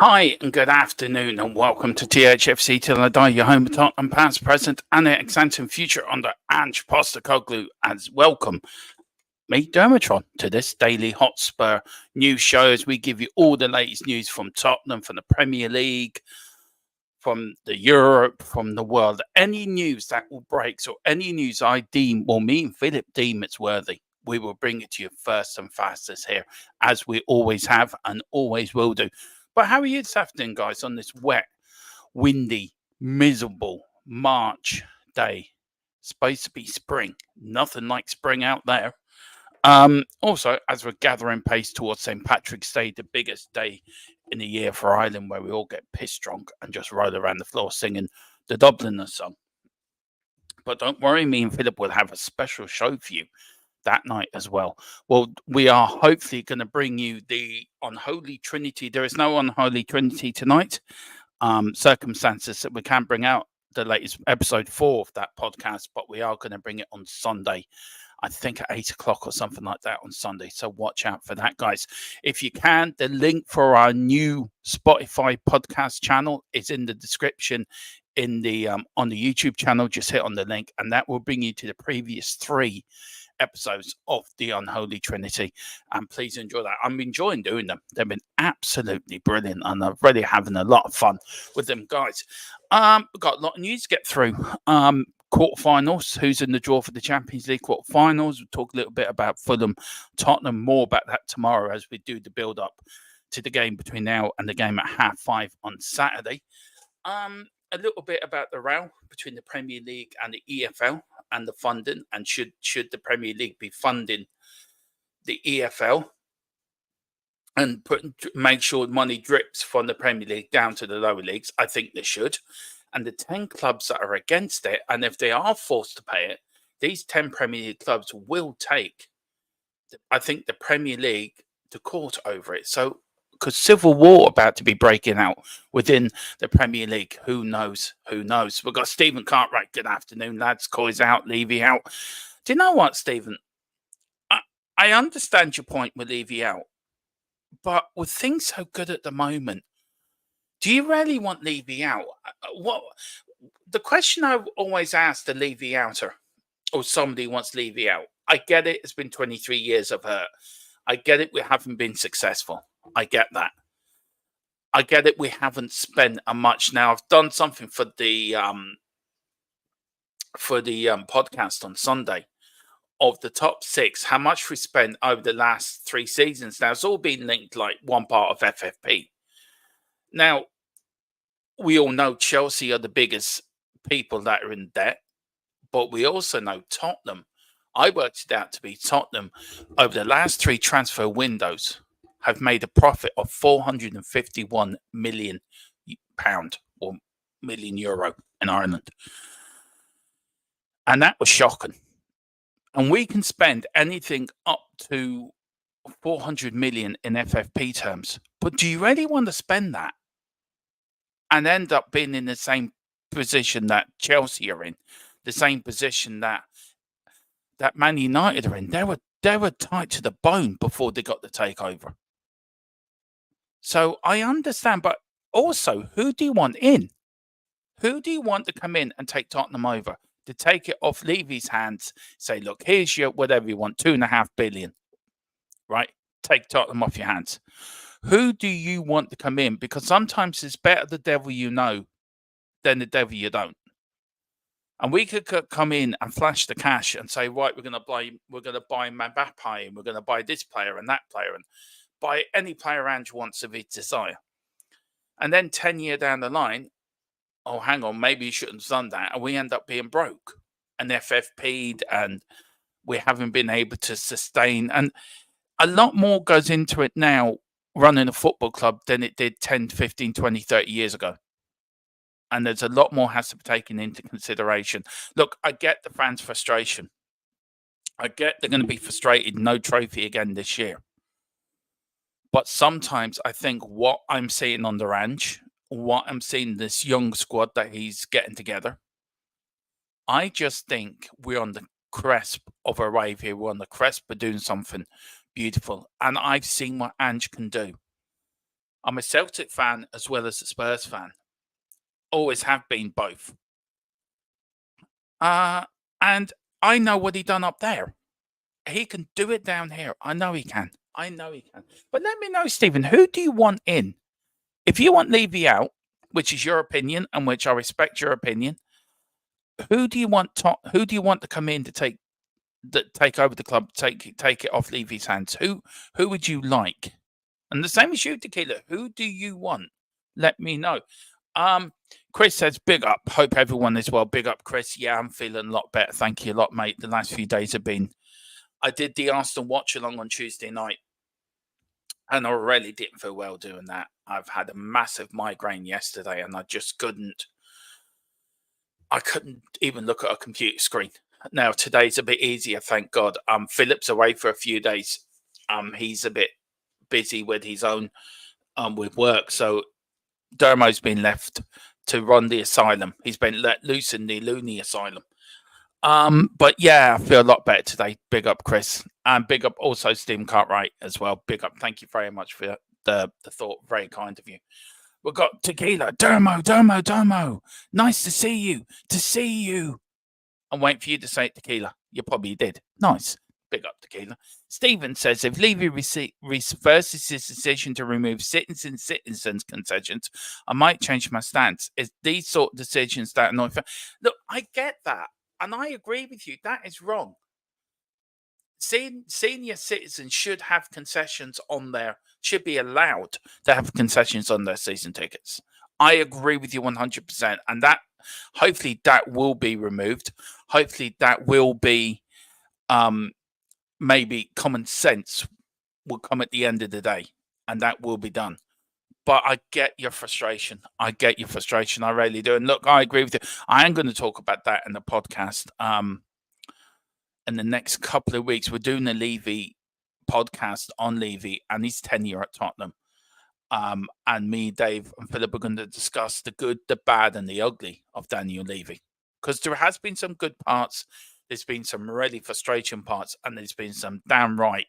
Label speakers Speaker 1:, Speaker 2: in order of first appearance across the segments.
Speaker 1: Hi and good afternoon and welcome to THFC Till I Die, your home of Tottenham past, present and exciting future under Ange Postecoglou, as welcome me, Dermatron, to this daily Hotspur news show as we give you all the latest news from Tottenham, from the Premier League, from the Europe, from the world. Any news that will break, or any news I deem, or me and Philip deem it's worthy, we will bring it to you first and fastest here, as we always have and always will do. But how are you this afternoon, guys, on this wet, windy, miserable March day? Supposed to be spring. Nothing like spring out there. Also, as we're gathering pace towards St. Patrick's Day, the biggest day in the year for Ireland, where we all get pissed drunk and just roll around the floor singing the Dubliner song. But don't worry, me and Philip will have a special show for you that night as well. Well, we are hopefully going to bring you the Unholy Trinity. There is no Unholy Trinity tonight. Circumstances that we can't bring out the latest episode 4 of that podcast, but we are going to bring it on Sunday. I think at 8 o'clock or something like that on Sunday. So watch out for that, guys. If you can, the link for our new Spotify podcast channel is in the description in the on the YouTube channel. Just hit on the link and that will bring you to the previous 3 episodes of the Unholy Trinity, and please enjoy that. I'm enjoying doing them. They've been absolutely brilliant and I'm really having a lot of fun with them, guys. We've got a lot of news to get through. Quarterfinals, who's in the draw for the Champions League quarterfinals. We'll talk a little bit about Fulham, Tottenham, more about that tomorrow as we do the build up to the game between now and the game at 5:30 on Saturday. A little bit about the row between the Premier League and the EFL and the funding, and should the Premier League be funding the EFL and make sure money drips from the Premier League down to the lower leagues. I think they should. And the 10 clubs that are against it, and if they are forced to pay it, these 10 Premier League clubs will take, I think, the Premier League to court over it. So, because civil war about to be breaking out within the Premier League. Who knows? Who knows? We've got Stephen Cartwright. Good afternoon, lads. Coy's out, Levy out. Do you know what, Stephen? I understand your point with Levy out, but with things so good at the moment, do you really want Levy out? What the question I've always asked the Levy outer, or somebody wants Levy out. I get it. It's been 23 years of hurt. I get it. We haven't been successful. I get that. I get it. We haven't spent a much. Now I've done something for the podcast on Sunday of the top 6. How much we spent over the last 3 seasons. Now it's all been linked like one part of FFP. Now we all know Chelsea are the biggest people that are in debt, but we also know Tottenham. I worked it out to be Tottenham over the last 3 transfer windows have made a profit of £451 million or million euro in Ireland. And that was shocking. And we can spend anything up to 400 million in FFP terms. But do you really want to spend that and end up being in the same position that Chelsea are in, the same position that Man United are in? They were tight to the bone before they got the takeover. So I understand, but also, who do you want in? Who do you want to come in and take Tottenham over? To take it off Levy's hands, say, look, here's your whatever you want, 2.5 billion, right? Take Tottenham off your hands. Who do you want to come in? Because sometimes it's better the devil you know than the devil you don't. And we could come in and flash the cash and say, right, we're going to buy Mbappe, and we're going to buy this player and that player, and buy any player Ange wants of his desire. And then 10 years down the line, oh, hang on, maybe you shouldn't have done that. And we end up being broke and FFP'd, and we haven't been able to sustain. And a lot more goes into it now running a football club than it did 10, 15, 20, 30 years ago. And there's a lot more has to be taken into consideration. Look, I get the fans' frustration. I get they're going to be frustrated, no trophy again this year. But sometimes I think what I'm seeing on the ranch, what I'm seeing this young squad that he's getting together, I just think we're on the cusp of a wave here. We're on the cusp of doing something beautiful. And I've seen what Ange can do. I'm a Celtic fan as well as a Spurs fan. Always have been both. And I know what he done up there. He can do it down here. I know he can. I know he can. But let me know, Stephen, who do you want in? If you want Levy out, which is your opinion and which I respect your opinion, who do you want to come in to take over the club, take it off Levy's hands? Who would you like? And the same as you, Tequila. Who do you want? Let me know. Chris says, big up. Hope everyone is well. Big up, Chris. Yeah, I'm feeling a lot better. Thank you a lot, mate. The last few days have been. I did the Arsenal watch along on Tuesday night, and I really didn't feel well doing that. I've had a massive migraine yesterday, and I just couldn't even look at a computer screen. Now, today's a bit easier, thank God. Philip's away for a few days. He's a bit busy with his own with work, so Dermo's been left to run the asylum. He's been let loose in the loony asylum. But yeah, I feel a lot better today. Big up, Chris. And big up also Stephen Cartwright as well. Big up. Thank you very much for the thought. Very kind of you. We've got Tequila. Dermo. Nice to see you. I'm waiting for you to say it, Tequila. You probably did. Nice. Big up, Tequila. Stephen says, if Levy reverses his decision to remove citizens' concessions, I might change my stance. It's these sort of decisions that annoy. Look, I get that. And I agree with you. That is wrong. Senior citizens should have concessions on should be allowed to have concessions on their season tickets. I agree with you 100%. And that, hopefully that will be removed. Hopefully that will be, maybe common sense will come at the end of the day, and that will be done. But I get your frustration. I really do. And look, I agree with you. I am going to talk about that in the podcast. In the next couple of weeks, we're doing a Levy podcast on Levy and his tenure at Tottenham. And me, Dave, and Philip are going to discuss the good, the bad, and the ugly of Daniel Levy. Because there has been some good parts, there's been some really frustrating parts, and there's been some downright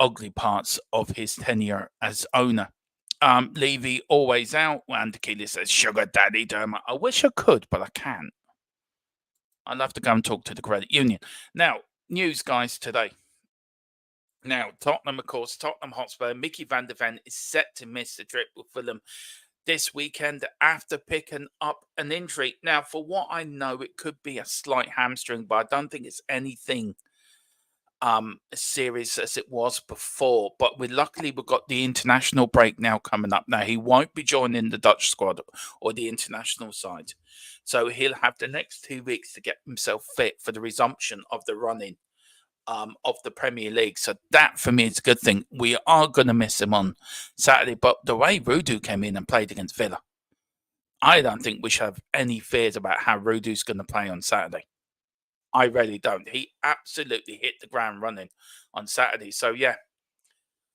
Speaker 1: ugly parts of his tenure as owner. Levy always out. And Tequila says, sugar daddy Derma. I wish I could, but I can't. I'll have to go and talk to the credit union. Now, news, guys, today. Now, Tottenham, of course, Tottenham Hotspur, Mickey van der Ven is set to miss the trip with Fulham this weekend after picking up an injury. Now, for what I know, it could be a slight hamstring, but I don't think it's anything as serious as it was before. But luckily we've got the international break now coming up. Now, he won't be joining the Dutch squad or the international side. So he'll have the next 2 weeks to get himself fit for the resumption of the running of the Premier League. So that, for me, is a good thing. We are going to miss him on Saturday. But the way Rudu came in and played against Villa, I don't think we should have any fears about how Rudu's going to play on Saturday. I really don't. He absolutely hit the ground running on Saturday. So, yeah,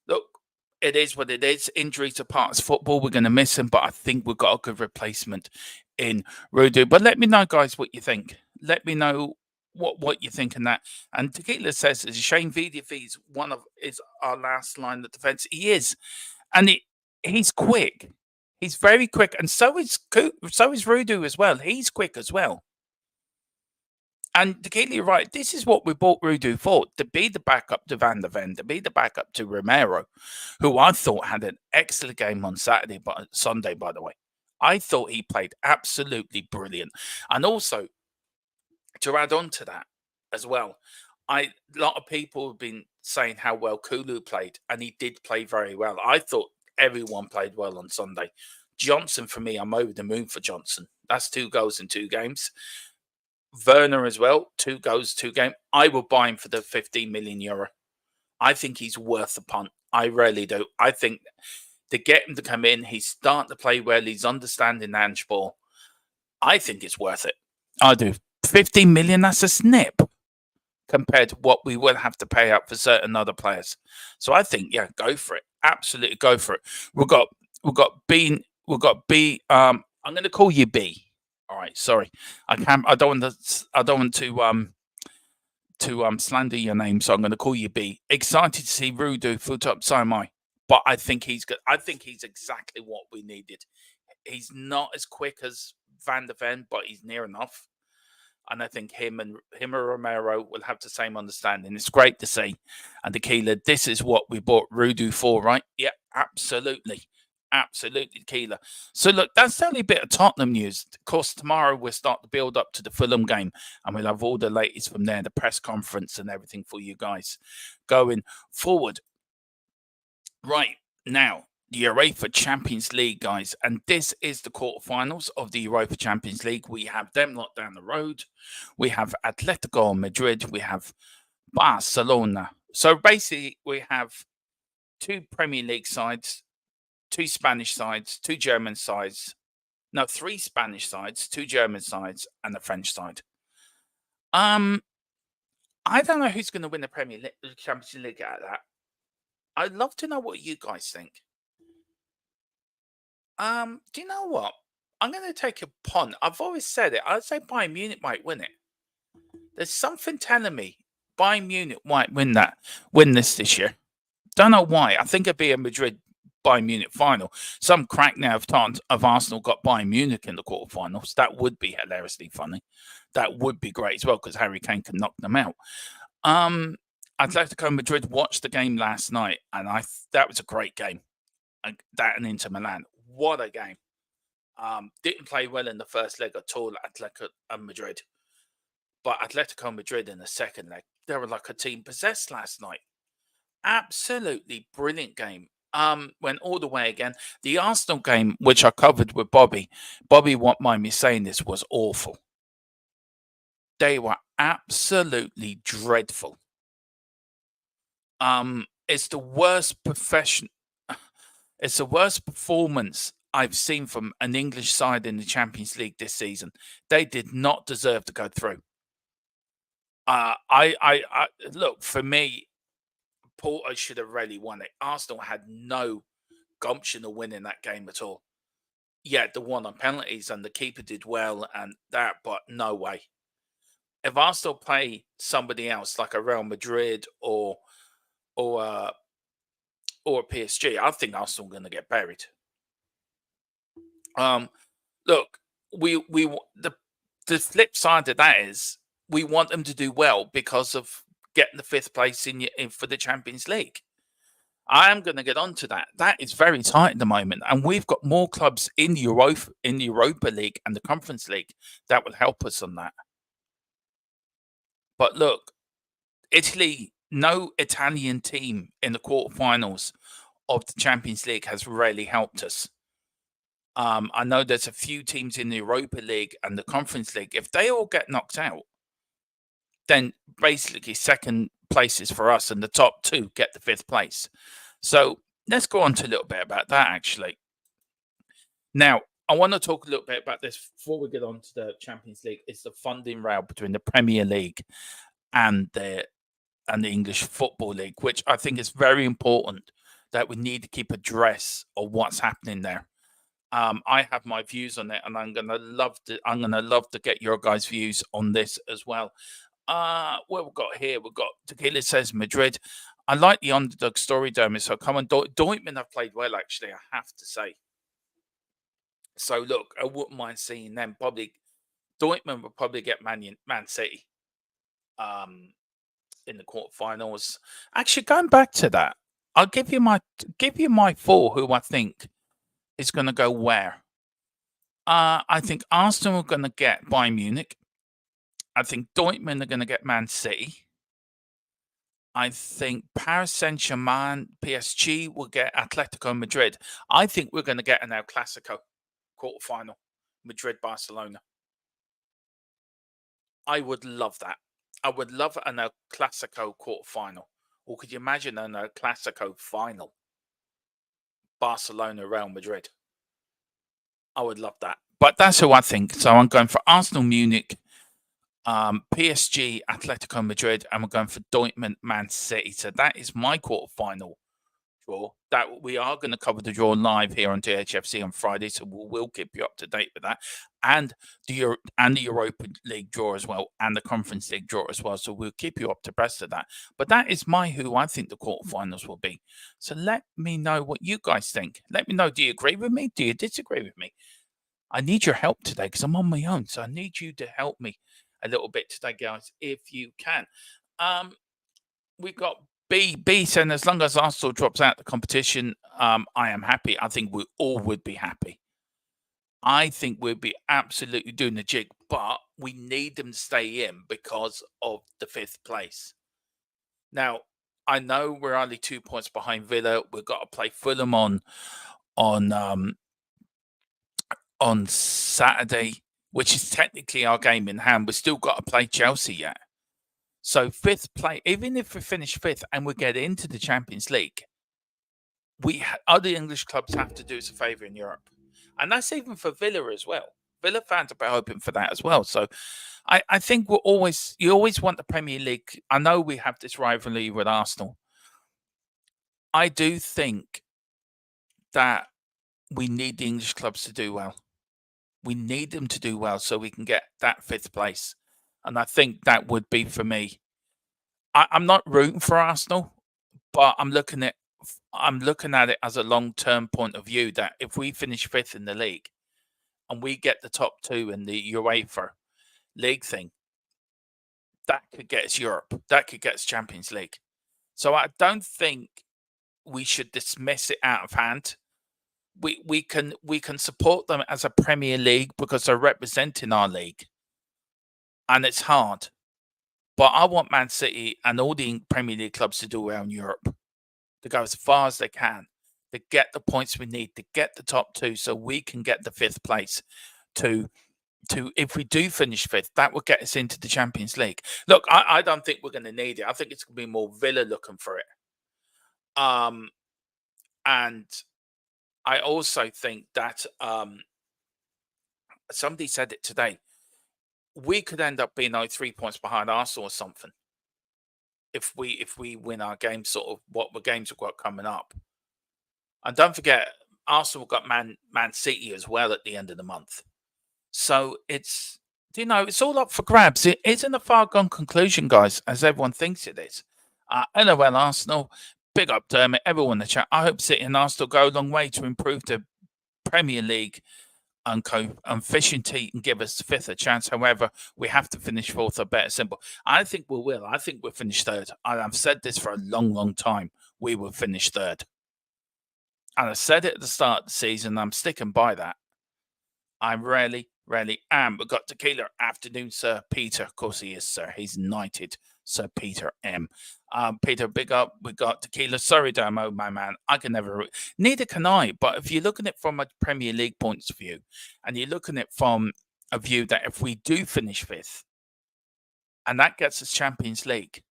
Speaker 1: look, it is what it is. Injuries are part of football. We're going to miss him, but I think we've got a good replacement in Rudu. But let me know, guys, what you think. Let me know what you think in that. And Tequila says, it's a shame VDV is our last line of defense. He is. And he's quick. He's very quick. And so is Rudu as well. He's quick as well. And Tequila, you're right. This is what we bought Rudu for, to be the backup to Van der Ven, to be the backup to Romero, who I thought had an excellent game on Sunday, by the way. I thought he played absolutely brilliant. And also, to add on to that as well, a lot of people have been saying how well Kulu played, and he did play very well. I thought everyone played well on Sunday. Johnson, for me, I'm over the moon for Johnson. That's 2 goals in 2 games. Werner as well, 2 goals, 2 games. I will buy him for the 15 million euro. I think he's worth a punt. I really do. I think to get him to come in, he's starting to play well. He's understanding handball. I think it's worth it. I do. 15 million, that's a snip compared to what we will have to pay out for certain other players. So I think, yeah, go for it. Absolutely go for it. We've got B. I'm going to call you B. All right, sorry. I don't want to slander your name, so I'm going to call you B. Excited to see Rudu full top. So am I. but I think he's good. I think he's exactly what we needed. He's not as quick as Van der Ven, but he's near enough. And I think him and Romero will have the same understanding. It's great to see. And Tequila, this is what we bought Rudu for, right? Yeah, absolutely. Absolutely, Tequila. So look, that's the only bit of Tottenham news. Of course, tomorrow we'll start the build up to the Fulham game, and we'll have all the latest from there, the press conference and everything for you guys going forward. Right now, the UEFA Champions League, guys, and this is the quarterfinals of the UEFA Champions League. We have them lot down the road. We have Atletico Madrid. We have Barcelona. So basically, we have 2 Premier League sides, 2 Spanish sides, 2 German sides. No, 3 Spanish sides, 2 German sides, and a French side. I don't know who's going to win the Premier League, the Champions League out of that. I'd love to know what you guys think. Do you know what? I'm going to take a punt. I've always said it. I'd say Bayern Munich might win it. There's something telling me Bayern Munich might win this year. Don't know why. I think it'd be a Madrid Bayern Munich final. Some crack now of Arsenal got Bayern Munich in the quarterfinals. That would be hilariously funny. That would be great as well because Harry Kane can knock them out. Atletico Madrid watched the game last night, and that was a great game. That and Inter Milan. What a game. Didn't play well in the first leg at all, Atletico Madrid. But Atletico Madrid in the second leg, they were like a team possessed last night. Absolutely brilliant game. Went all the way again. The Arsenal game, which I covered with Bobby won't mind me saying this, was awful. They were absolutely dreadful. It's the worst It's the worst performance I've seen from an English side in the Champions League this season. They did not deserve to go through. I look, for me, Porto should have really won it. Arsenal had no gumption of winning that game at all. Yeah, the one on penalties and the keeper did well and that, but no way. If Arsenal play somebody else like a Real Madrid or PSG, I think Arsenal are going to get buried. Look, the flip side of that is we want them to do well because of getting the 5th place in for the Champions League. I am going to get onto that. That is very tight at the moment, and we've got more clubs in the Europa League and the Conference League that will help us on that. But look, Italy, no Italian team in the quarterfinals of the Champions League has really helped us. I know there's a few teams in the Europa League and the Conference League. If they all get knocked out, then basically second place is for us and the top 2 get the 5th place. So let's go on to a little bit about that, actually. Now, I want to talk a little bit about this before we get on to the Champions League. It's the funding row between the Premier League and the English Football League, which I think is very important that we need to keep address of what's happening there. I have my views on it, and I'm gonna love to get your guys' views on this as well. What we've got here, we've got Tequila says Madrid. I like the underdog story, Dermot. So come on, Dortmund have played well, actually, I have to say. So look, I wouldn't mind seeing them. Probably Dortmund will probably get Man City in the quarterfinals. Actually, going back to that, I'll give you my 4 who I think is going to go where. I think Arsenal are going to get Bayern Munich. I think Dortmund are going to get Man City. I think Paris Saint-Germain, PSG will get Atletico Madrid. I think we're going to get an El Clasico quarterfinal, Madrid-Barcelona. I would love that. I would love an El Clasico quarterfinal. Or could you imagine an El Clasico final? Barcelona, Real Madrid. I would love that. But that's who I think. So I'm going for Arsenal, Munich, PSG, Atletico Madrid, and we're going for Dortmund, Man City. So that is my quarterfinal draw. That we are going to cover the draw live here on THFC on Friday, so we'll keep you up to date with that, and the Europa League draw as well, and the Conference League draw as well. So we'll keep you up to breast of that. But that is who I think the quarterfinals will be. So let me know what you guys think. Let me know. Do you agree with me? Do you disagree with me? I need your help today because I'm on my own. So I need you to help me a little bit today, guys, if you can. We got B saying as long as Arsenal drops out the competition, I am happy. I think we all would be happy. I think we'd be absolutely doing the jig, but we need them to stay in because of the 5th place. Now, I know we're only 2 points behind Villa. We've got to play Fulham on Saturday, which is technically our game in hand. We've still got to play Chelsea yet. So 5th place, even if we finish 5th and we get into the Champions League, other English clubs have to do us a favour in Europe. And that's even for Villa as well. Villa fans are hoping for that as well. So I think you always want the Premier League. I know we have this rivalry with Arsenal. I do think that we need the English clubs to do well. We need them to do well so we can get that 5th place. And I think that would be for me. I'm not rooting for Arsenal, but I'm looking at it as a long-term point of view that if we finish 5th in the league and we get the top 2 in the UEFA League thing, that could get us Europe. That could get us Champions League. So I don't think we should dismiss it out of hand. We can support them as a Premier League because they're representing our league, and it's hard. But I want Man City and all the Premier League clubs to do well in Europe, to go as far as they can, to get the points we need, to get the top 2 so we can get the 5th place to if we do finish 5th, that will get us into the Champions League. Look, I don't think we're going to need it. I think it's going to be more Villa looking for it. And I also think that somebody said it today. We could end up being 3 points behind Arsenal or something if we win our game, sort of what the games we've got coming up. And don't forget, Arsenal got Man City as well at the end of the month. So it's all up for grabs. It isn't a far gone conclusion, guys, as everyone thinks it is. LOL Arsenal, big up Dermot, everyone in the chat. I hope City and Arsenal go a long way to improve the Premier League and efficiency and give us the 5th a chance. However, we have to finish 4th or better. Simple. I think we will. I think we'll finish 3rd. I've said this for a long, long time. We will finish 3rd. And I said it at the start of the season. I'm sticking by that. I really am. We've got Tequila. Afternoon, Sir Peter. Of course he is, sir. He's knighted, Sir Peter M. Peter, big up. We got Tequila. Sorry, Damo, my man. I can never. Neither can I. But if you're looking at it from a Premier League point of view, and you're looking at it from a view that if we do finish 5th, and that gets us Champions League,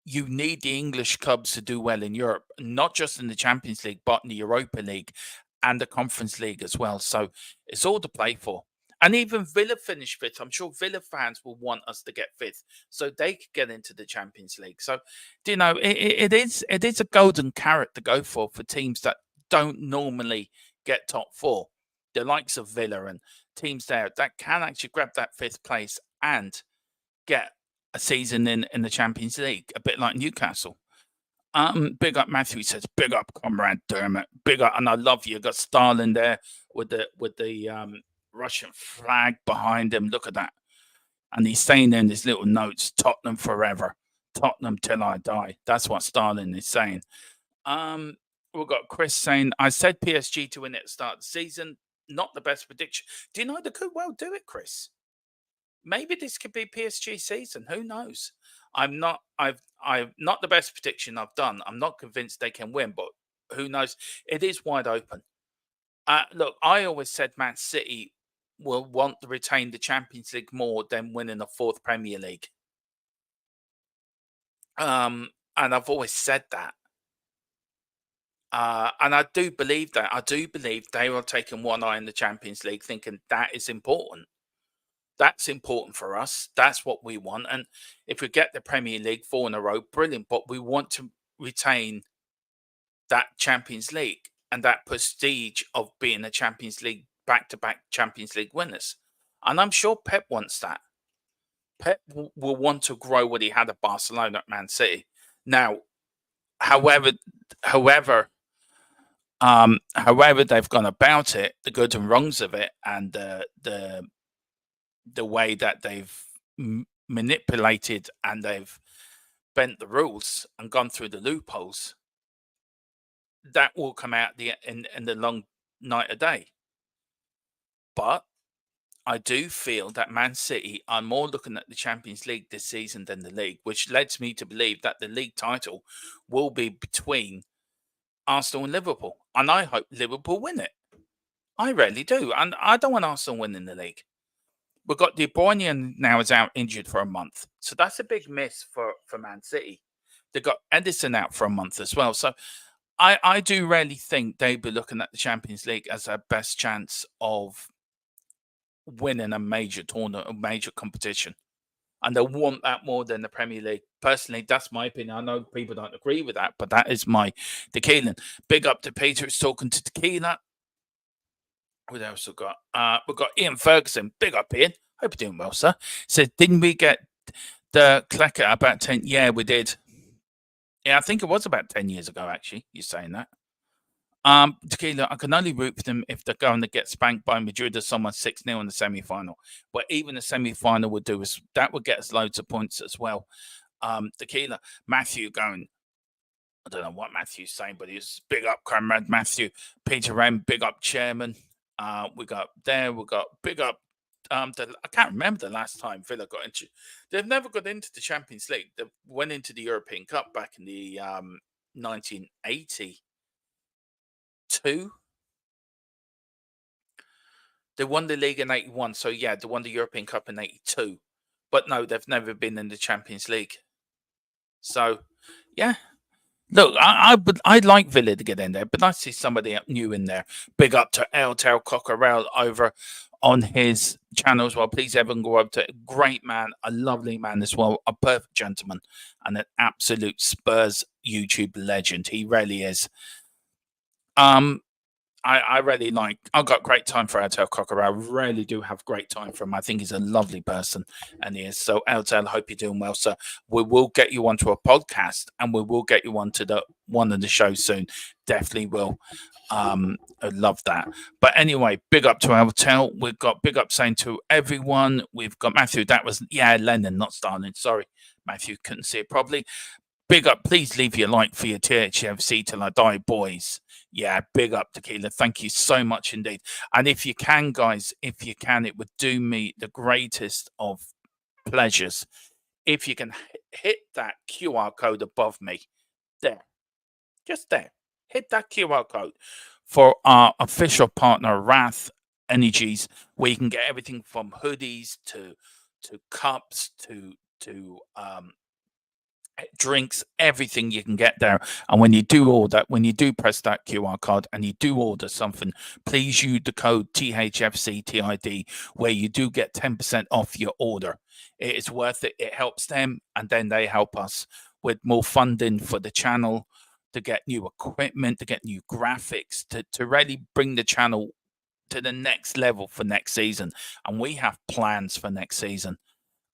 Speaker 1: you need the English clubs to do well in Europe, not just in the Champions League, but in the Europa League and the Conference League as well. So it's all to play for. And even Villa finished 5th. I'm sure Villa fans will want us to get 5th so they could get into the Champions League. So, it is a golden carrot to go for teams that don't normally get top 4. The likes of Villa and teams there that can actually grab that 5th place and get a season in the Champions League, a bit like Newcastle. Big up Matthew. He says, big up Comrade Dermot. Big up, and I love you. Got Stalin there with the Russian flag behind him. Look at that. And he's saying in his little notes, Tottenham forever. Tottenham till I die. That's what Stalin is saying. We've got Chris saying, I said PSG to win at the start of the season. Not the best prediction. Do you know they could well do it, Chris? Maybe this could be PSG season. Who knows? I've not the best prediction I've done. I'm not convinced they can win, but who knows? It is wide open. Look, I always said Man City will want to retain the Champions League more than winning a 4th Premier League. And I've always said that. And I do believe that. I do believe they are taking one eye in the Champions League, thinking that is important. That's important for us. That's what we want. And if we get the Premier League 4 in a row, brilliant. But we want to retain that Champions League and that prestige of being a Champions League, back-to-back Champions League winners. And I'm sure Pep wants that. Pep will want to grow what he had at Barcelona at Man City. Now, however, however, however they've gone about it, the good and wrongs of it, and the way that they've manipulated and they've bent the rules and gone through the loopholes, that will come out in the long night of day. But I do feel that Man City are more looking at the Champions League this season than the league, which leads me to believe that the league title will be between Arsenal and Liverpool. And I hope Liverpool win it. I really do. And I don't want Arsenal winning the league. We've got De Bruyne now is out injured for a month. So that's a big miss for Man City. They've got Edison out for a month as well. So I do really think they'd be looking at the Champions League as their best chance of winning a major tournament, a major competition. And they want that more than the Premier League. Personally, that's my opinion. I know people don't agree with that, but that is my Tequila. Big up to Peter. It's talking to Tequila. What else we got? We've got Ian Ferguson. Big up, Ian. Hope you're doing well, sir. Said, didn't we get the Clacker about 10? Yeah, we did. Yeah, I think it was about 10 years ago, actually. You're saying that. Tequila, I can only root for them if they're going to get spanked by Madrid or someone 6-0 in the semi-final. But even the semi-final would do us, that would get us loads of points as well. Tequila, Matthew going, I don't know what Matthew's saying, but he's big up comrade Matthew. Peter M, big up chairman. We got big up. I can't remember the last time Villa got into. They've never got into the Champions League. They went into the European Cup back in the 1980. They won the league in 81, so yeah, they won the European Cup in 82. But no, they've never been in the Champions League. So yeah, look, I'd like Villa to get in there, but I see somebody new in there. Big up to El Tel Cockerel over on his channel as well. Please, everyone, go up to great man, a lovely man as well, a perfect gentleman, and an absolute Spurs YouTube legend. He really is. I really like. I've got great time for Eltel Cocker. I really do have great time for him. I think he's a lovely person, and he is. So, Eltel, hope you're doing well, sir. We will get you onto a podcast, and we will get you onto one of the shows soon. Definitely will. I love that. But anyway, big up to Eltel. We've got big up saying to everyone. We've got Matthew. That was Lennon, not Stalin. Sorry, Matthew, couldn't see it properly. Big up. Please leave your like for your THFC till I die, boys. Yeah, big up, Tequila. Thank you so much indeed. And if you can, guys, if you can, it would do me the greatest of pleasures if you can hit that QR code above me. There. Just there. Hit that QR code for our official partner, Wrath Energies, where you can get everything from hoodies to cups to drinks, everything you can get there. And when you do order, when you do press that QR code and you do order something, please use the code THFCTID, where you do get 10% off your order. It is worth it. It helps them, and then they help us with more funding for the channel, to get new equipment, to get new graphics, to really bring the channel to the next level for next season. And we have plans for next season.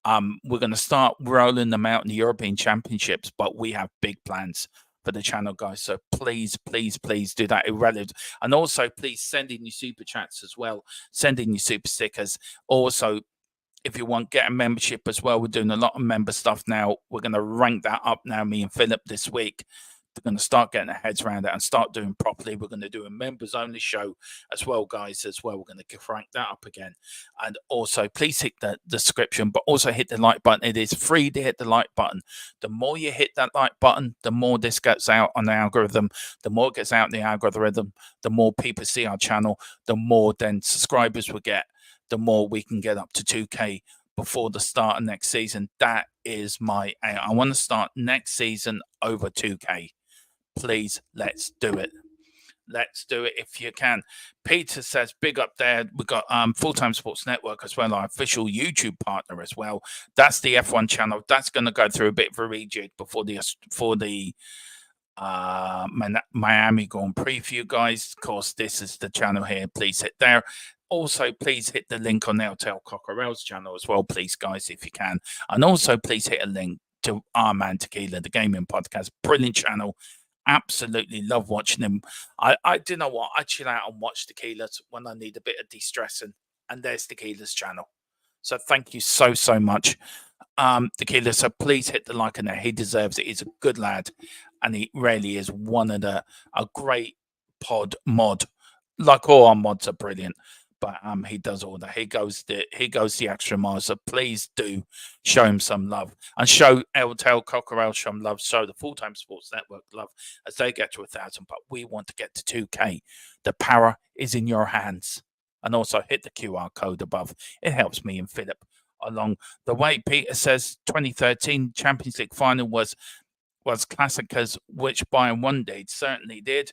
Speaker 1: We're going to start rolling them out in the European Championships, but we have big plans for the channel, guys. So please, please, please do that. Irrelevant. And also, please send in your super chats as well. Send in your super stickers. Also, if you want, get a membership as well. We're doing a lot of member stuff now. We're going to rank that up now, me and Philip, this week. We're going to start getting our heads around it and start doing properly. We're going to do a members only show as well, guys, as well. We're going to crank that up again. And also, please hit the description, but also hit the like button. It is free to hit the like button. The more you hit that like button, the more this gets out on the algorithm. The more it gets out in the algorithm, the more people see our channel, the more then subscribers we get, the more we can get up to 2K before the start of next season. That is my aim. I want to start next season over 2K. Please, let's do it. Let's do it if you can. Peter says, big up there. We've got Full Time Sports Network as well, our official YouTube partner as well. That's the F1 channel. That's going to go through a bit of a rejig before the Miami Grand Preview, guys. Of course, this is the channel here. Please hit there. Also, please hit the link on Eltel Cockerell's channel as well, please, guys, if you can. And also, please hit a link to Our Man Tequila, the gaming podcast. Brilliant channel. Absolutely love watching him. I do know what, I chill out and watch Tequila's when I need a bit of de-stressing, and there's Tequila's channel. So thank you so much, Tequila. So please hit the like on there. He deserves it. He's a good lad, and he really is one of a great pod mod. Like all our mods are brilliant, but he does all that. He goes the extra mile. So please do show him some love, and show Eltel Cockerell some love. Show the Full Time Sports Network love as they get to 1,000. But we want to get to 2K. The power is in your hands. And also hit the QR code above. It helps me and Philip along the way. Peter says 2013 Champions League final was classic, as which Bayern won. It certainly did.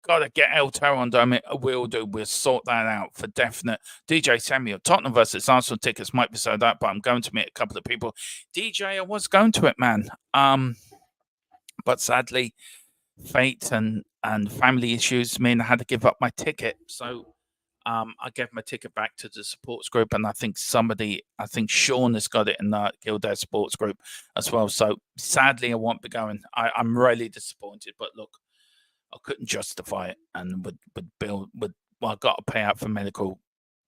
Speaker 1: Got to get El Toro on it. We'll do. We'll sort that out for definite. DJ Samuel, Tottenham versus Arsenal tickets might be sold out, but I'm going to meet a couple of people. DJ, I was going to it, man. But sadly, fate and family issues mean I had to give up my ticket. So I gave my ticket back to the supports group, and I think Sean has got it in the Kildare sports group as well. So sadly, I won't be going. I'm really disappointed, but look, I couldn't justify it, and I got to pay out for medical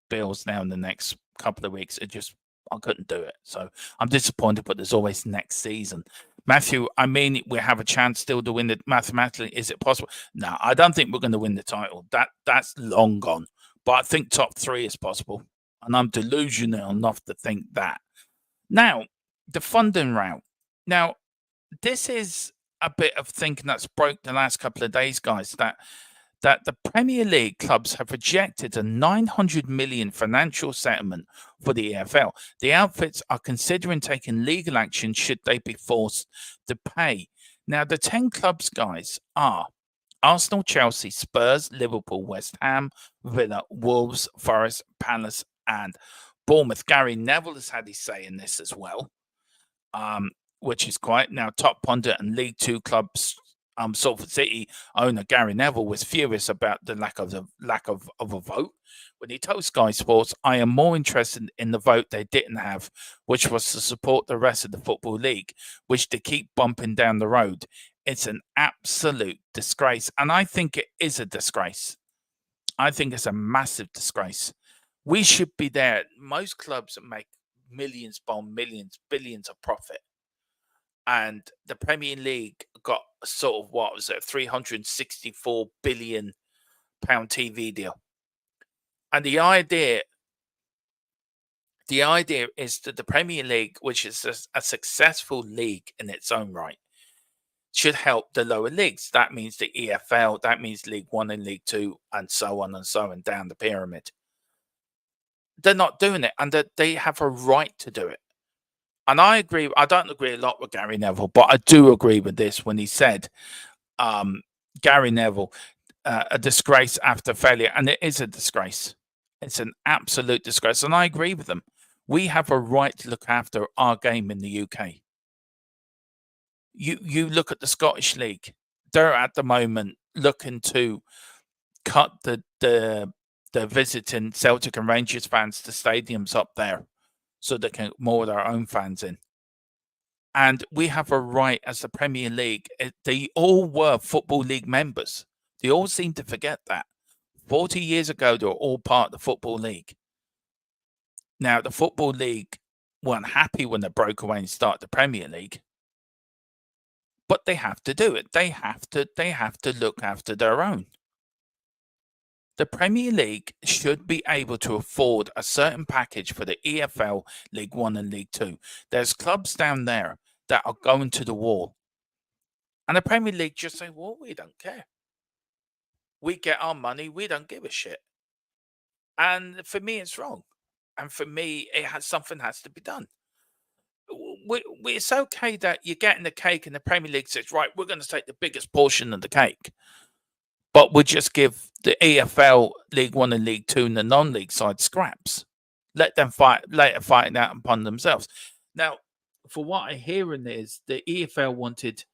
Speaker 1: bills now in the next couple of weeks. I couldn't do it. So I'm disappointed, but there's always next season. Matthew, I mean, we have a chance still to win it mathematically. Is it possible? No, I don't think we're going to win the title. That's long gone. But I think top 3 is possible. And I'm delusional enough to think that. Now, the funding route. Now, this is a bit of thinking that's broke the last couple of days, guys, that the Premier League clubs have rejected a 900 million financial settlement for the EFL. The outfits are considering taking legal action should they be forced to pay. Now, the 10 clubs, guys, are Arsenal, Chelsea, Spurs, Liverpool, West Ham, Villa, Wolves, Forest, Palace, and Bournemouth. Gary Neville has had his say in this as well, which is quite. Now, top pundit and League Two clubs, Salford City owner Gary Neville was furious about the lack of a vote when he told Sky Sports, "I am more interested in the vote they didn't have, which was to support the rest of the Football League, which they keep bumping down the road. It's an absolute disgrace." And I think it is a disgrace. I think it's a massive disgrace. We should be there. Most clubs make millions upon millions, billions of profit. And the Premier League got sort of, what was it, £364 billion TV deal. And the idea is that the Premier League, which is a successful league in its own right, should help the lower leagues. That means the EFL, that means League One and League Two, and so on down the pyramid. They're not doing it, and they have a right to do it. And I agree. I don't agree a lot with Gary Neville, but I do agree with this when he said, Gary Neville, a disgrace after failure. And it is a disgrace. It's an absolute disgrace. And I agree with them. We have a right to look after our game in the UK. You look at the Scottish League. They're at the moment looking to cut the visiting Celtic and Rangers fans to stadiums up there so they can more their own fans in. And we have a right as the Premier League. They all were Football League members. They all seem to forget that. 40 years ago, they were all part of the Football League. Now, the Football League weren't happy when they broke away and started the Premier League. But they have to do it. They have to look after their own. The Premier League should be able to afford a certain package for the EFL, League One and League Two. There's clubs down there that are going to the wall. And the Premier League just say, well, we don't care. We get our money. We don't give a shit. And for me, it's wrong. And for me, something has to be done. It's okay that you're getting the cake and the Premier League says, right, we're going to take the biggest portion of the cake. But we'll just give the EFL, League One and League Two and the non-league side scraps. Let them fight it out upon themselves. Now, for what I'm hearing is the EFL wanted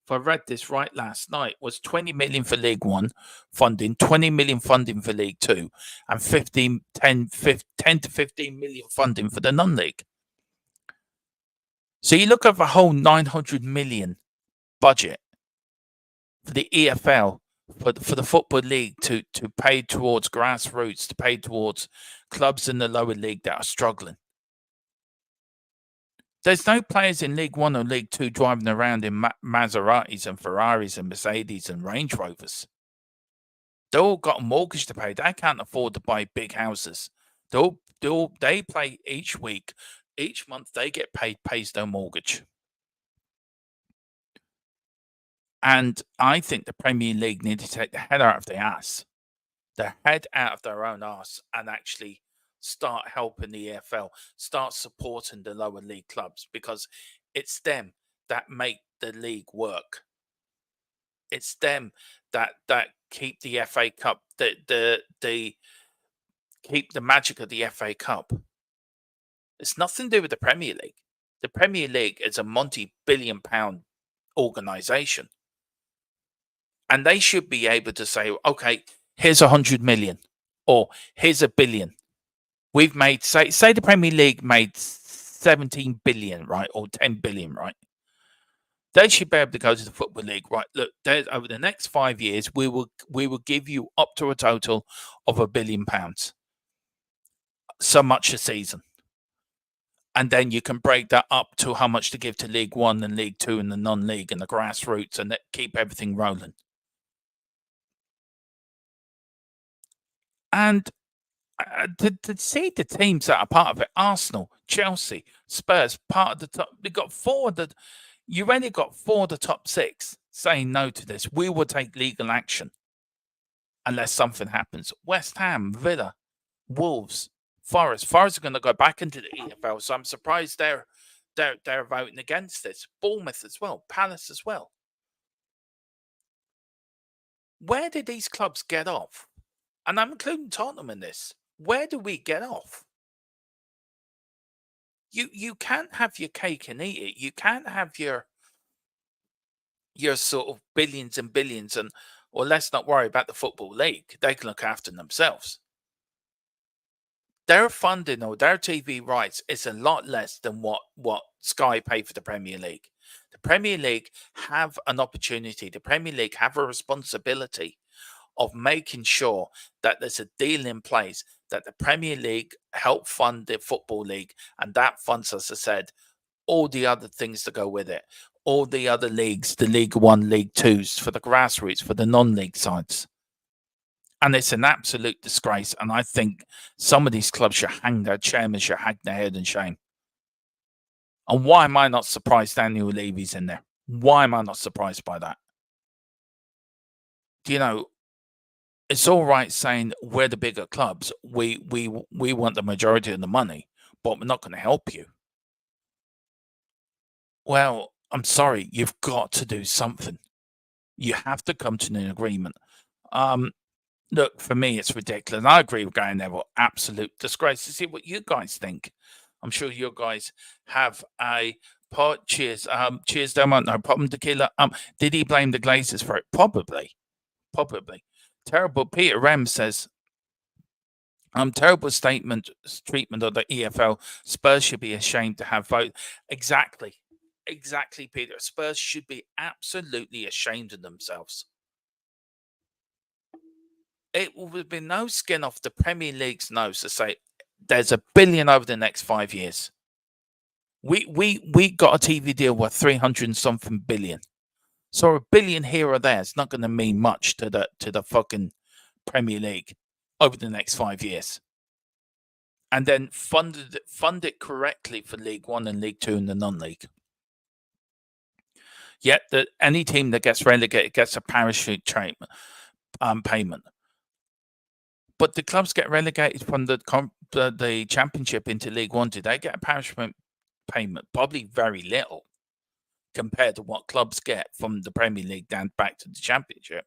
Speaker 1: if I read this right last night, was 20 million for League One funding, 20 million funding for League Two, and 10 to 15 million funding for the non-league. So you look at the whole 900 million budget for the EFL, for the Football League to pay towards grassroots, to pay towards clubs in the lower league that are struggling. There's no players in League One or League Two driving around in Maseratis and Ferraris and Mercedes and Range Rovers. They all got a mortgage to pay. They can't afford to buy big houses. They play each week, each month they get paid, pays their mortgage. And I think the Premier League need to take the head out of their ass, the head out of their own ass, and actually start helping the EFL, start supporting the lower league clubs, because it's them that make the league work. It's them that keep the FA Cup, the keep the magic of the FA Cup. It's nothing to do with the Premier League. The Premier League is a multi-billion pound organization. And they should be able to say, okay, here's 100 million or here's $1 billion. We've made, say the Premier League made 17 billion, right? Or 10 billion, right? They should be able to go to the Football League, right? Look, over the next 5 years, we will give you up to a total of £1 billion, so much a season. And then you can break that up to how much to give to League One and League Two and the non-league and the grassroots, and keep everything rolling. And to see the teams that are part of it, Arsenal, Chelsea, Spurs, part of the top, you only got 4 of the top 6 saying no to this. We will take legal action unless something happens. West Ham, Villa, Wolves, Forest. Forest are going to go back into the EFL, so I'm surprised they're voting against this. Bournemouth as well, Palace as well. Where did these clubs get off? And I'm including Tottenham in this. Where do we get off? You can't have your cake and eat it. You can't have your sort of billions and billions, or let's not worry about the Football League. They can look after themselves. Their funding or their TV rights is a lot less than what Sky pay for the Premier League. The Premier League have an opportunity. The Premier League have a responsibility of making sure that there's a deal in place, that the Premier League help fund the Football League, and that funds, as I said, all the other things that go with it, all the other leagues, the League One, League Twos, for the grassroots, for the non-league sides. And it's an absolute disgrace. And I think some of these clubs should hang their chairmen, should hang their head in shame. And why am I not surprised Daniel Levy's in there? Why am I not surprised by that? You know, it's all right saying we're the bigger clubs. We want the majority of the money, but we're not going to help you. Well, I'm sorry, you've got to do something. You have to come to an agreement. Look, for me, it's ridiculous. And I agree with Gary Neville. Absolute disgrace. To see what you guys think. I'm sure you guys have a part. Cheers. Cheers, Delmont. No problem, Tequila. Did he blame the Glazers for it? Probably. Terrible. Peter Rem says, terrible treatment of the EFL. Spurs should be ashamed to have vote. Exactly, Peter. Spurs should be absolutely ashamed of themselves. It will have been no skin off the Premier League's nose to say there's $1 billion over the next 5 years. We got a TV deal worth 300 and something billion. So $1 billion here or there is not going to mean much to the fucking Premier League over the next 5 years. And then fund it correctly for League One and League Two and the non-league. Yet any team that gets relegated gets a parachute payment. But the clubs get relegated from the Championship into League One. Do they get a parachute payment? Probably very little compared to what clubs get from the Premier League down back to the Championship.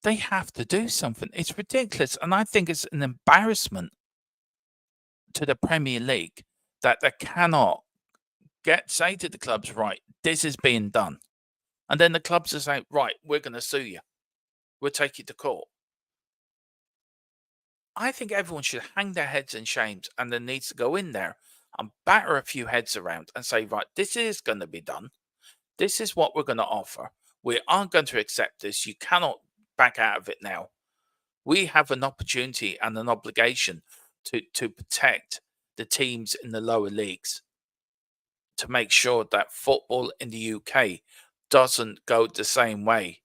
Speaker 1: They have to do something. It's ridiculous. And I think it's an embarrassment to the Premier League that they cannot say to the clubs, right, this is being done. And then the clubs are saying, right, we're going to sue you. We'll take you to court. I think everyone should hang their heads in shame and then needs to go in there and batter a few heads around and say, right, this is going to be done. This is what we're going to offer. We aren't going to accept this. You cannot back out of it now. We have an opportunity and an obligation to protect the teams in the lower leagues, to make sure that football in the UK doesn't go the same way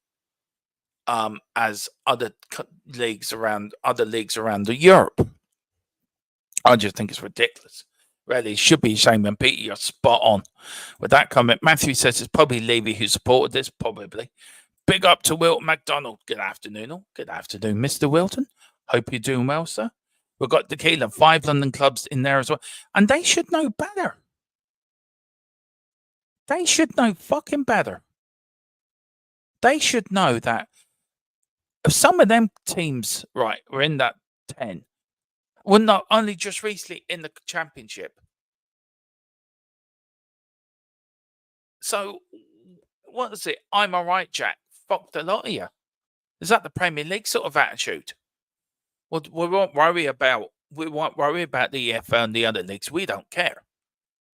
Speaker 1: as other leagues around Europe. I just think it's ridiculous. Really, it should be shame. And Peter, you're spot on with that comment. Matthew says it's probably Levy who supported this. Probably. Big up to Wilton McDonald. Good afternoon, all. Good afternoon, Mr. Wilton. Hope you're doing well, sir. We've got Tequila, 5 London clubs in there as well. And they should know better. They should know fucking better. They should know that if some of them teams, right, were in that 10, were not only just recently in the championship. So, what is it? I'm all right, Jack. Fucked a lot of you. Is that the Premier League sort of attitude? Well, we won't worry about the EFL and the other leagues. We don't care.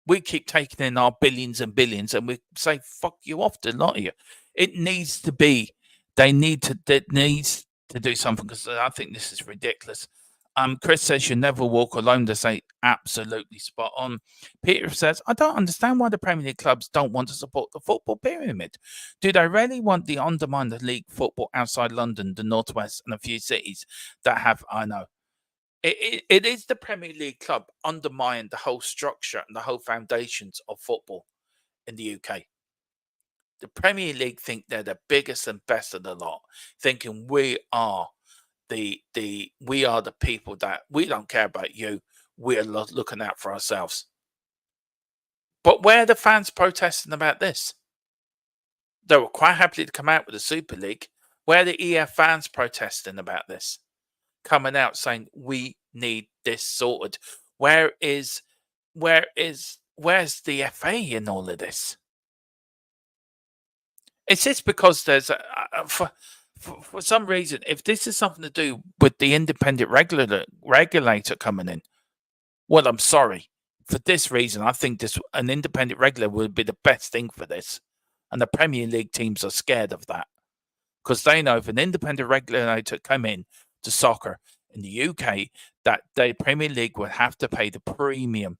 Speaker 1: We keep taking in our billions and billions, and we say fuck you off to a lot of you. It needs to be. It needs to do something, because I think this is ridiculous. Chris says you never walk alone. To say absolutely spot on. Peter says, I don't understand why the Premier League clubs don't want to support the football pyramid. Do they really want to undermine the league football outside London, the Northwest, and a few cities that have? I know. It is the Premier League club undermining the whole structure and the whole foundations of football in the UK. The Premier League think they're the biggest and best of the lot, thinking we are we are the people that we don't care about you. We're looking out for ourselves. But where are the fans protesting about this? They were quite happy to come out with the Super League. Where are the EF fans protesting about this? Coming out saying we need this sorted. Where's the FA in all of this? It's just because there's for some reason, if this is something to do with the independent regulator coming in, well, I'm sorry. For this reason, I think an independent regulator would be the best thing for this. And the Premier League teams are scared of that, because they know if an independent regulator come in to soccer in the UK, that the Premier League would have to pay the premium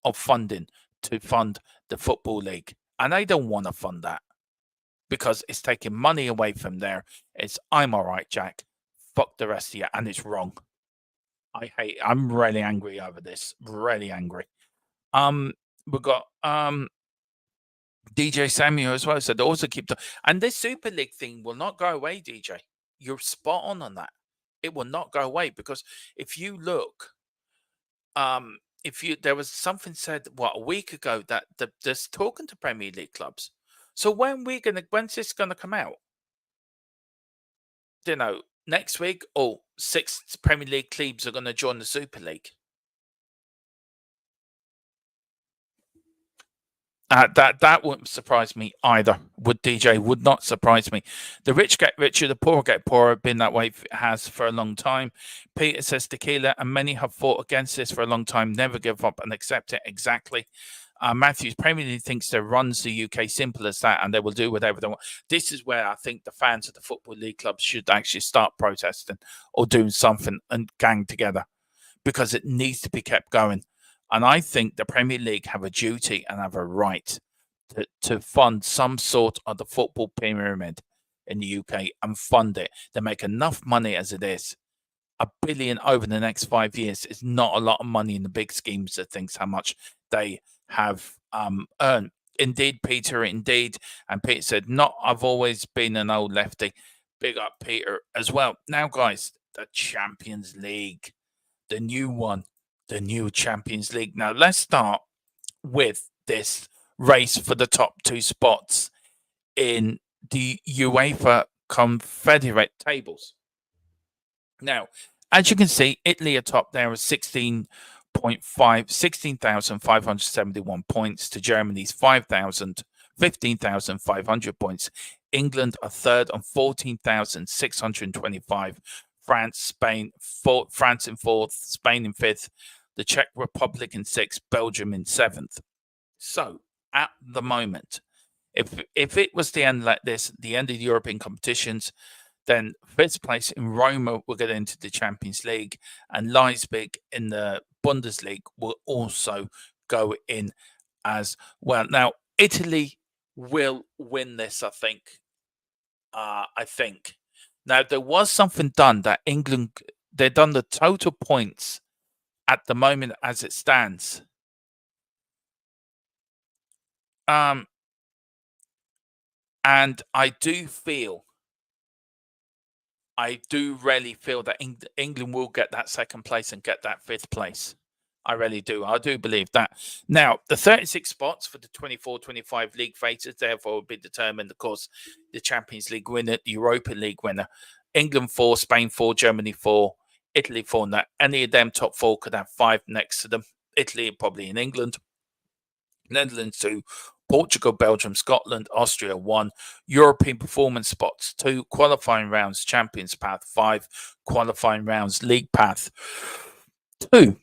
Speaker 1: of funding to fund the Football League. And they don't want to fund that, because it's taking money away from there. It's, I'm all right, Jack. Fuck the rest of you. And it's wrong. I'm really angry over this. Really angry. We've got DJ Samuel as well. So they also keep and this Super League thing will not go away, DJ. You're spot on that. It will not go away, because if you look, there was something said a week ago that there's talking to Premier League clubs. So when's this gonna come out? You know, next week, 6 Premier League clubs are gonna join the Super League. That wouldn't surprise me either. Would not surprise me. The rich get richer, the poor get poorer. Been that way has for a long time. Peter says Tequila and many have fought against this for a long time. Never give up and accept it. Exactly. Matthews, Premier League thinks they runs the UK, simple as that, and they will do whatever they want. This is where I think the fans of the Football League clubs should actually start protesting or doing something and gang together, because it needs to be kept going. And I think the Premier League have a duty and have a right to fund some sort of the football pyramid in the UK and fund it. They make enough money as it is. $1 billion over the next 5 years is not a lot of money in the big schemes of things, how much they have earned. Indeed, Peter, indeed. And Peter said, I've always been an old lefty. Big up, Peter, as well. Now, guys, the Champions League, the new one. The new Champions League. Now, let's start with this race for the top 2 spots in the UEFA Confederate tables. Now, as you can see, Italy are top there with 16,571 points to Germany's 5,000 15,500 points. England are third on 14,625. France in fourth, Spain in fifth, the Czech Republic in sixth, Belgium in seventh. So at the moment, if it was the end like this, the end of the European competitions, then fifth place in Roma will get into the Champions League, and Leipzig in the Bundesliga will also go in as well. Now, Italy will win this, I think. Now, there was something done that England, they've done the total points at the moment as it stands. And I do really feel that England will get that second place and get that fifth place. I really do. I do believe that. Now, the 36 spots for the 24-25 league phases, therefore, will be determined, of course, the Champions League winner, the Europa League winner. England 4, Spain 4, Germany 4, Italy 4. Now, any of them top 4 could have 5 next to them. Italy probably in England. Netherlands 2, Portugal, Belgium, Scotland, Austria 1, European performance spots 2, qualifying rounds, Champions Path 5, qualifying rounds, League Path 2.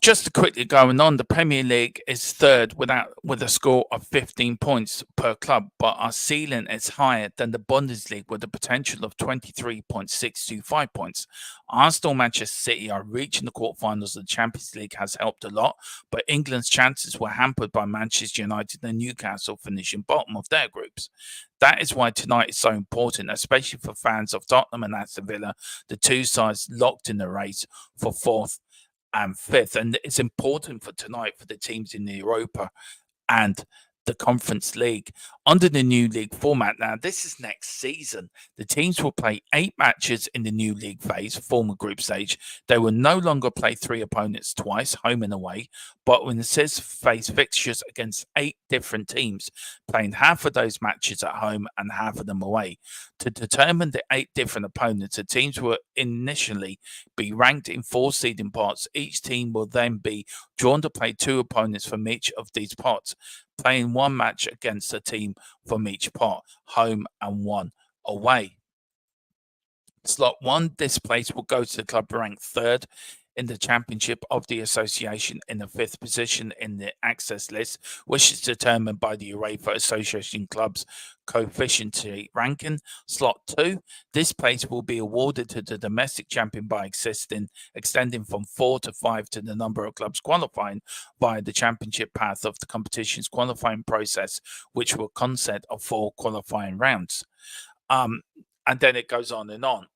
Speaker 1: Just to quickly going on, the Premier League is third with a score of 15 points per club, but our ceiling is higher than the Bundesliga with a potential of 23.625 points. Arsenal, Manchester City are reaching the quarterfinals of the Champions League has helped a lot, but England's chances were hampered by Manchester United and Newcastle finishing bottom of their groups. That is why tonight is so important, especially for fans of Tottenham and Aston Villa, the two sides locked in the race for fourth and fifth. And it's important for tonight for the teams in the Europa and the Conference League. Under the new league format now, this is next season. The teams will play 8 matches in the new league phase, former group stage. They will no longer play 3 opponents twice, home and away, but will instead face fixtures against 8 different teams, playing half of those matches at home and half of them away. To determine the 8 different opponents, the teams will initially be ranked in 4 seeding pots. Each team will then be drawn to play 2 opponents from each of these pots, playing 1 match against a team from each pot, home and 1 away. Slot 1, this place will go to the club ranked 3rd in the championship of the association in the 5th position in the access list, which is determined by the UEFA Association Club's coefficient ranking. Slot 2, this place will be awarded to the domestic champion by extending from 4 to 5 to the number of clubs qualifying via the championship path of the competition's qualifying process, which will consist of 4 qualifying rounds. And then it goes on and on.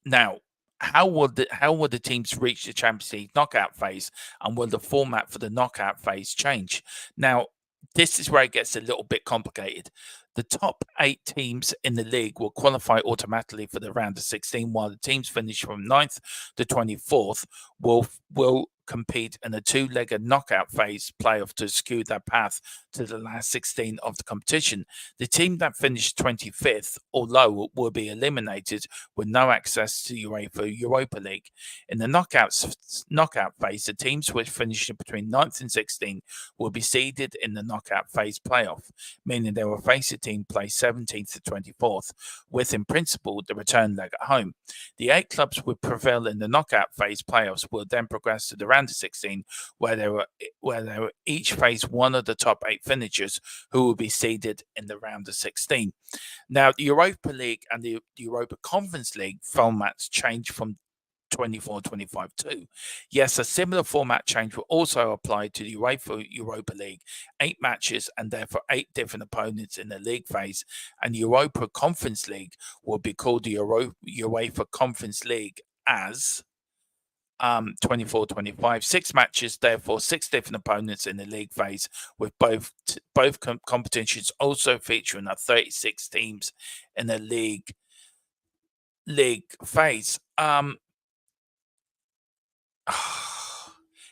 Speaker 1: Now, how will the teams reach the Champions League knockout phase, and will the format for the knockout phase change? Now, this is where it gets a little bit complicated. The top 8 teams in the league will qualify automatically for the round of 16, while the teams finished from 9th to 24th will compete in a 2-legged knockout phase playoff to secure their path to the last 16 of the competition. The team that finished 25th or lower will be eliminated with no access to Europa League. In the knockout phase, the teams which finished between 9th and 16th will be seeded in the knockout phase playoff, meaning they will face a team placed 17th to 24th, with in principle the return leg at home. The 8 clubs who prevail in the knockout phase playoffs will then progress to the round of 16, where they will each face one of the top 8 finishers who will be seeded in the round of 16. Now, the Europa League and the Europa Conference League formats change from 24-25 too. Yes, a similar format change will also apply to the UEFA Europa League. 8 matches and therefore 8 different opponents in the league phase, and Europa Conference League will be called the UEFA Conference League as 24-25. 6 matches, therefore 6 different opponents in the league phase, with both competitions also featuring 36 teams in the league phase.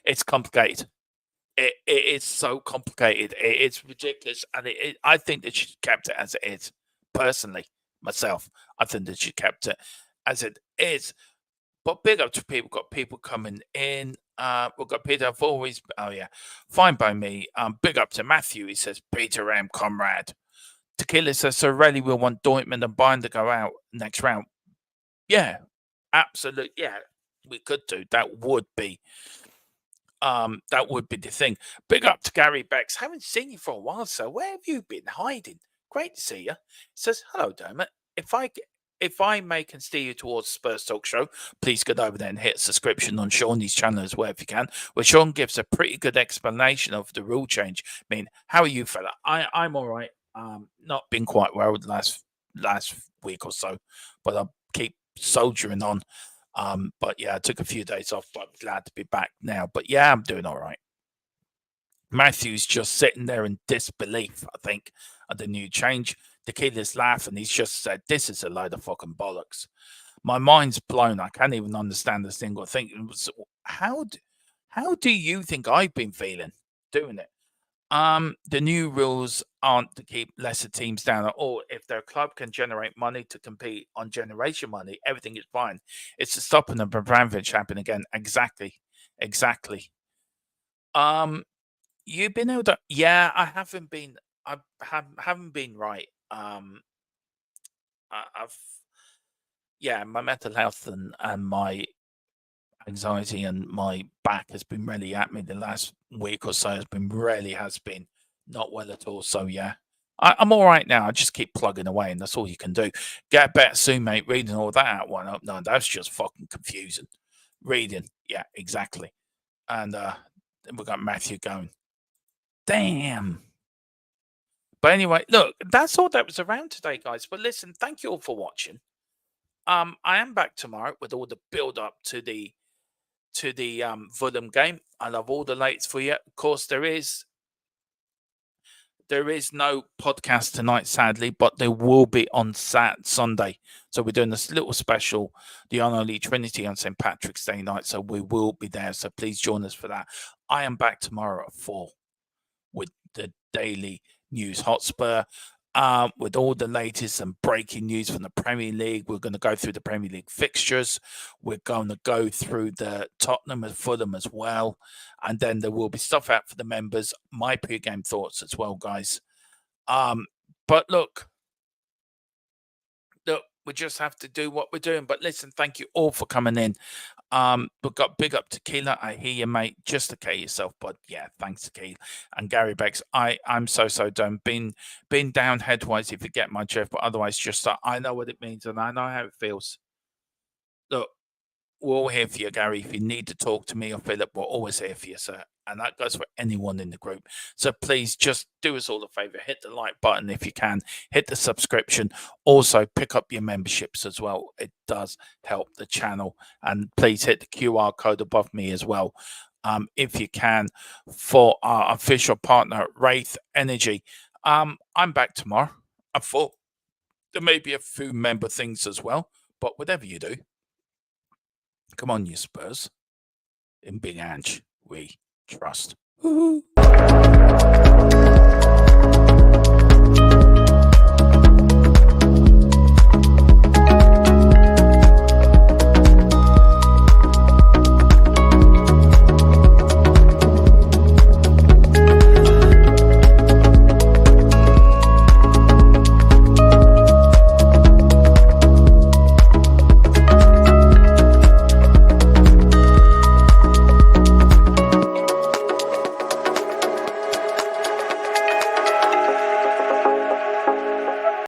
Speaker 1: It's complicated. It is so complicated. It's ridiculous, and I think they should have kept it as it is. Personally, myself, I think they should have kept it as it is. But big up to people. Got people coming in. We've got Peter. I've always, oh yeah, fine by me. Big up to Matthew. He says, Peter M. Comrade. Tequila says, so really we'll want Dortmund and Bayern to go out next round. Yeah, absolutely. Yeah, we could do. That would be the thing. Big up to Gary Becks. Haven't seen you for a while, so where have you been hiding? Great to see you. Says, hello, Dermot. If I may can steer you towards Spurs Talk Show, please get over there and hit subscription on Sean's channel as well if you can, where Sean gives a pretty good explanation of the rule change. I mean, how are you, fella? I'm all right. Not been quite well the last week or so, but I'll keep soldiering on. But yeah, I took a few days off, but I'm glad to be back now. But yeah, I'm doing all right. Matthew's just sitting there in disbelief, I think, at the new change. The kid is laughing. He's just said, this is a load of fucking bollocks. My mind's blown. I can't even understand a single thing. How do you think I've been feeling doing it? The new rules aren't to keep lesser teams down, or if their club can generate money to compete on generation money, everything is fine. It's to stop an Abramovich happening again. Exactly. You've been able to, yeah, I haven't been, haven't been right. I've, yeah, my mental health and my anxiety and my back has been really at me the last week or so. Has been not well at all. So yeah, I'm all right now. I just keep plugging away, and that's all you can do. Get better soon, mate. Reading all that out one up. No, that's just fucking confusing. Reading, yeah, exactly. And we've got Matthew going. Damn. But anyway, look, that's all that was around today, guys. But listen, thank you all for watching. I am back tomorrow with all the build up to the Fulham game. I'll have all the lates for you. Of course, there is no podcast tonight, sadly, but there will be on Sunday. So we're doing this little special, the Unholy Trinity on St. Patrick's Day night. So we will be there. So please join us for that. I am back tomorrow at 4 with the daily news Hotspur. With all the latest and breaking news from the Premier League. We're going to go through the Premier League fixtures. We're going to go through the Tottenham and Fulham as well. And then there will be stuff out for the members, my pre-game thoughts as well, guys. But look, we just have to do what we're doing. But listen, thank you all for coming in. We've got big up Tequila. I hear you, mate. Just okay yourself, but yeah, thanks, Tequila. And Gary Becks, I'm so done. Been down headwise if you get my drift, but otherwise just I know what it means and I know how it feels. Look, we're all here for you, Gary. If you need to talk to me or Philip, we're always here for you, sir. And that goes for anyone in the group. So please just do us all a favor. Hit the like button if you can. Hit the subscription. Also, pick up your memberships as well. It does help the channel. And please hit the QR code above me as well, if you can, for our official partner, Wraith Energy. I'm back tomorrow. I thought there may be a few member things as well. But whatever you do, come on, you Spurs. In Big Ange, we trust. Woo-hoo.